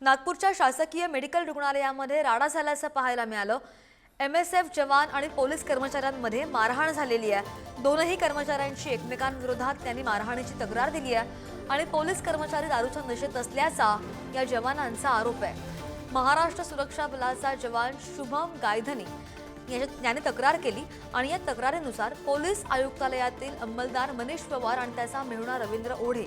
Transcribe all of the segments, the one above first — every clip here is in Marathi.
नागपूरच्या शासकीय मेडिकल रुग्णालयामध्ये राडा झाल्याचं पाहायला मिळालं। MSF जवान आणि पोलीस कर्मचाऱ्यांमध्ये मारहाण झालेली आहे। दोनही कर्मचाऱ्यांची एकमेकांविरोधात त्यांनी मारहाणीची तक्रार दिली आहे आणि पोलीस कर्मचारी दारूच्या नशेत असल्याचा या जवानांचा आरोप आहे। महाराष्ट्र सुरक्षा बलाचा जवान शुभम गायधनी याने तक्रार केली आणि या तक्रारीनुसार पोलीस आयुक्तालयातील अंमलदार मनीष पवार आणि त्याचा मेहुणा रवींद्र ओढे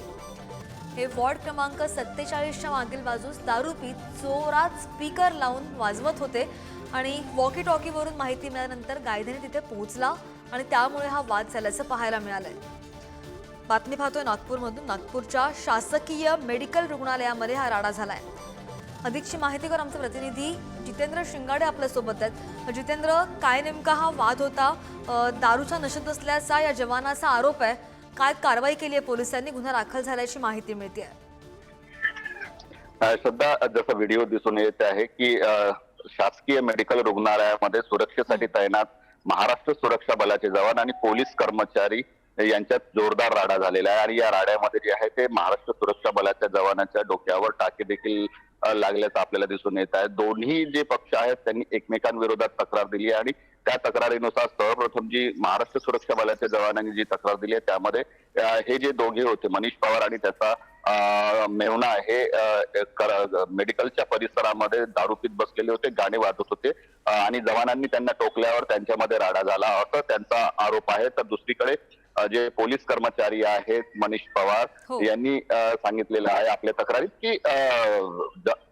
हे वॉर्ड क्रमांक 47च्या मागील बाजूस दारू पीत जोरात स्पीकर लावून वाजवत होते आणि वॉकी टॉकीवरून माहिती मिळाल्यानंतर गायधनी तिथे पोहोचला आणि त्यामुळे हा वाद झाल्याचं पाहायला मिळालंय। बातमी पाहतोय नागपूरमधून। नागपूरच्या शासकीय मेडिकल रुग्णालयामध्ये हा राडा झालाय। अधिकची माहिती कर आमचे प्रतिनिधी जितेंद्र शिंगाडे आपल्या सोबत आहेत। जितेंद्र, काय नेमका हा वाद होता? दारूच्या नशेत असल्याचा या जवानाचा आरोप आहे। काय कारवाई केली आहे पोलिसांनी? गुन्हा दाखल झाल्याची माहिती मिळते आहे। सध्या जसं व्हिडिओ दिसून येत आहे की शासकीय मेडिकल रुग्णालयामध्ये सुरक्षेसाठी तैनात महाराष्ट्र सुरक्षा बलाचे जवान आणि पोलीस कर्मचारी यांच्यात जोरदार राडा झालेला आहे आणि या राड्यामध्ये जे आहे ते महाराष्ट्र सुरक्षा बलाच्या जवानांच्या डोक्यावर टाके देखील लागल्याचं आपल्याला दिसून येत आहे। दोन्ही जे पक्ष आहेत त्यांनी एकमेकांविरोधात तक्रार दिली आणि त्या तक्रारीनुसार सर्वप्रथम जी महाराष्ट्र सुरक्षा बलाच्या जवानांनी जी तक्रार दिली आहे त्यामध्ये हे जे दोघे होते मनीष पवार आणि त्याचा मेहुणा हे मेडिकलच्या परिसरामध्ये दारू पीत बसलेले होते, गाणे वाजत होते आणि जवानांनी त्यांना टोकल्यावर त्यांच्यामध्ये राडा झाला असं त्यांचा आरोप आहे। तर दुसरीकडे जे पोलीस कर्मचारी आहेत मनीष पवार यांनी सांगितलेलं आहे आपल्या तक्रारीत की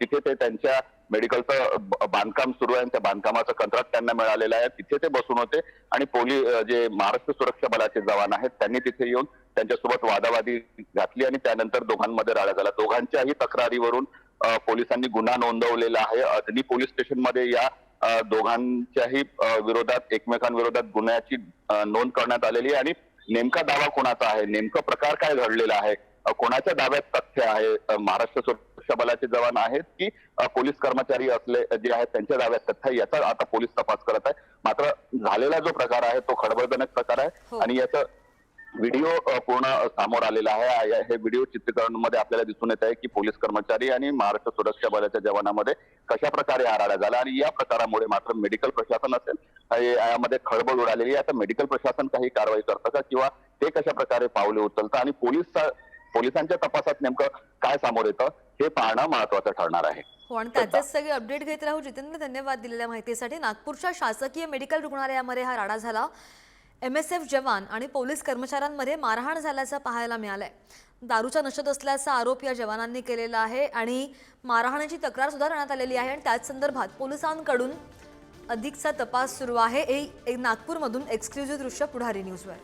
तिथे ते त्यांच्या मेडिकलचं बांधकाम सुरू आहे, त्या बांधकामाचं कंत्राट त्यांना मिळालेलं आहे, तिथे ते बसून होते आणि पोलीस जे महाराष्ट्र सुरक्षा बलाचे जवान आहेत त्यांनी तिथे येऊन त्यांच्यासोबत वादावादी घातली आणि त्यानंतर दोघांमध्ये राडा झाला। दोघांच्याही तक्रारीवरून पोलिसांनी गुन्हा नोंदवलेला आहे। अदनी पोलीस स्टेशनमध्ये या दोघांच्याही विरोधात एकमेकांविरोधात गुन्ह्याची नोंद करण्यात आलेली आहे आणि नेमका दावा कोणाचा आहे, नेमका प्रकार काय घडलेला आहे, कोणाच्या दाव्यात तथ्य आहे, महाराष्ट्र सुरक्षा बलाचे जवान आहेत की पोलीस कर्मचारी असले जे आहेत त्यांच्या दाव्यात तथ्य, याचा आता पोलीस तपास करत आहे। मात्र झालेला जो प्रकार आहे तो खळबळजनक प्रकार आहे आणि याचा व्हिडिओ पूर्ण समोर आलेला आहे। हे व्हिडिओ चित्रीकरणामध्ये आपल्याला दिसून येत आहे की पोलीस कर्मचारी आणि महाराष्ट्र सुरक्षा बलाच्या जवानांमध्ये कशा प्रकारे हा राडा झाला आणि या प्रकारामुळे मात्र मेडिकल प्रशासन असेल यामध्ये खळबळ उडालेली आहे। आता मेडिकल प्रशासन काही कारवाई करतं का किंवा ते कशा प्रकारे पावले उचलतं आणि पोलिसांच्या तपासात नेमकं काय समोर येतं हे पाहणं महत्त्वाचं ठरणार आहे। हो, आणि त्याचेच सगळे अपडेट घेत राहू। जितेंद्र, धन्यवाद दिलेल्या माहितीसाठी। नागपूरच्या शासकीय मेडिकल रुग्णालयामध्ये हा राडा झाला। MSF जवान आणि पोलीस कर्मचाऱ्यांमध्ये मारहाण झाल्याचं पाहायला मिळालंय। दारूच्या नशेत असल्याचा आरोप या जवानांनी केलेला आहे आणि मारहाणीची तक्रार सुद्धा करण्यात आलेली आहे आणि त्याच संदर्भात पोलिसांकडून अधिकचा तपास सुरू आहे। नागपूरमधून एक्सक्लुझिव्ह दृश्य पुढारी न्यूजवर।